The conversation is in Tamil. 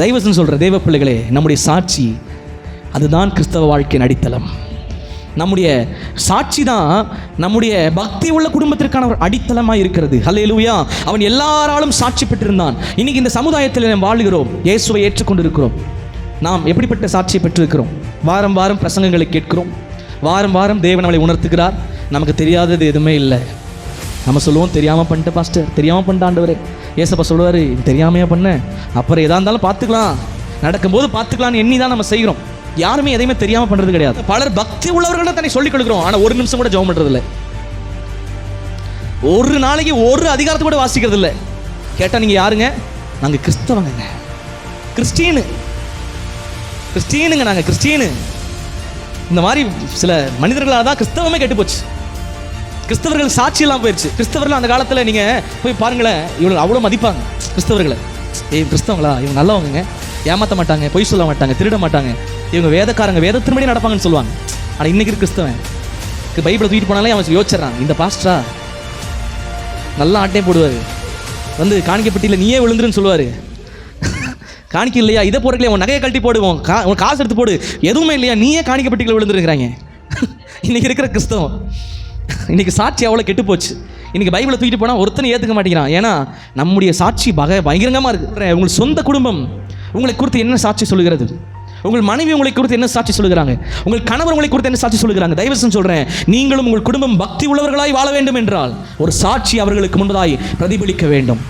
தெய்வசன் சொல்கிற தெய்வ பிள்ளைகளே, நம்முடைய சாட்சி அதுதான் கிறிஸ்தவ வாழ்க்கையின் அடித்தளம். நம்முடைய சாட்சி தான் நம்முடைய பக்தி உள்ள குடும்பத்திற்கான ஒரு அடித்தளமாக இருக்கிறது. ஹல்லேலூயா. அவன் எல்லாராலும் சாட்சி பெற்றிருந்தான். இன்னைக்கு இந்த சமுதாயத்தில் நாம் வாழுகிறோம், இயேசுவை ஏற்றுக்கொண்டு இருக்கிறோம். நாம் எப்படிப்பட்ட சாட்சியை பெற்றிருக்கிறோம்? வாரம் வாரம் பிரசங்கங்களை கேட்கிறோம், வாரம் வாரம் தேவன் நம்மளை உணர்த்துகிறார். நமக்கு தெரியாதது எதுவுமே இல்லை. நம்ம சொல்லுவோம், தெரியாமல் பண்ணிட்டேன் பாஸ்டர், தெரியாமல் பண்ணிட்டாண்டவரே. ஏசப்பா சொல்லுவார், தெரியாமையா பண்ண, அப்புறம் எதாக இருந்தாலும் பார்த்துக்கலாம், நடக்கும்போது பார்த்துக்கலான்னு எண்ணி தான் நம்ம செய்கிறோம். யாருமே எதையுமே தெரியாமல் பண்ணுறது கிடையாது. பலர் பக்தி உள்ளவர்கள தன்னை சொல்லிக் கொடுக்குறோம், ஆனால் ஒரு நிமிஷம் கூட ஜெபம் பண்ணுறது இல்லை. ஒரு நாளைக்கு ஒரு அதிகாரத்தை கூட வாசிக்கிறது இல்லை. கேட்டால் நீங்கள் யாருங்க? நாங்கள் கிறிஸ்தவங்க, கிறிஸ்டியனுங்க, நாங்கள் கிறிஸ்டியனு. இந்த மாதிரி சில மனிதர்களால் தான் கிறிஸ்தவமே கெட்டு போச்சு. கிறிஸ்தவர்கள் சாட்சியெல்லாம் போயிடுச்சு. கிறிஸ்தவர்கள் அந்த காலத்தில் நீங்கள் போய் பாருங்களேன், இவங்க அவ்வளோ மதிப்பாங்க கிறிஸ்தவர்களை. கிறிஸ்தவங்களா, இவங்க நல்லவங்க, ஏமாற்ற மாட்டாங்க, பொய் சொல்ல மாட்டாங்க, திருட மாட்டாங்க, இவங்க வேதக்காரங்க, வேதத்தின்படி நடப்பாங்கன்னு சொல்லுவாங்க. ஆனால் இன்றைக்கி கிறிஸ்தவன் பைபிளை தூக்கிட்டு போனாலே அவன் யோசிச்சிடறான், இந்த பாஸ்டரா நல்லா ஆட்டையும் போடுவார், வந்து காணிக்கப்பட்டியில் நீயே விழுந்துருன்னு சொல்லுவார். காணிக்க இல்லையா, இதை போடுறதுலையே உன் நகையை கழட்டி போடுவோம், உன் காசு எடுத்து போடு, எதுவுமே இல்லையா, நீயே காணிக்கப்பட்டியில் விழுந்துருக்கிறாங்க. இன்றைக்கி இருக்கிற கிறிஸ்தவம். இன்றைக்கி சாட்சி அவ்வளோ கெட்டு போச்சு. இன்றைக்கி பைபிளை தூக்கிட்டு போனால் ஒருத்தனை ஏற்றுக்க மாட்டேங்கிறான். ஏன்னா நம்முடைய சாட்சி பயங்கரமாக இருக்குது. உங்கள் சொந்த குடும்பம் உங்களை குறித்து என்ன சாட்சி சொல்லுகிறது? உங்கள் மனைவி உங்களை குறித்து என்ன சாட்சி சொல்லுகிறாங்க? உங்கள் கணவர் உங்களை குறித்து என்ன சாட்சி சொல்லுகிறாங்க? தயவுசெய்து சொல்கிறேன், நீங்களும் உங்கள் குடும்பம் பக்தி உள்ளவர்களாய் வாழ வேண்டும் என்றால் ஒரு சாட்சி அவர்களுக்கு முன்பதாய் பிரதிபலிக்க வேண்டும்.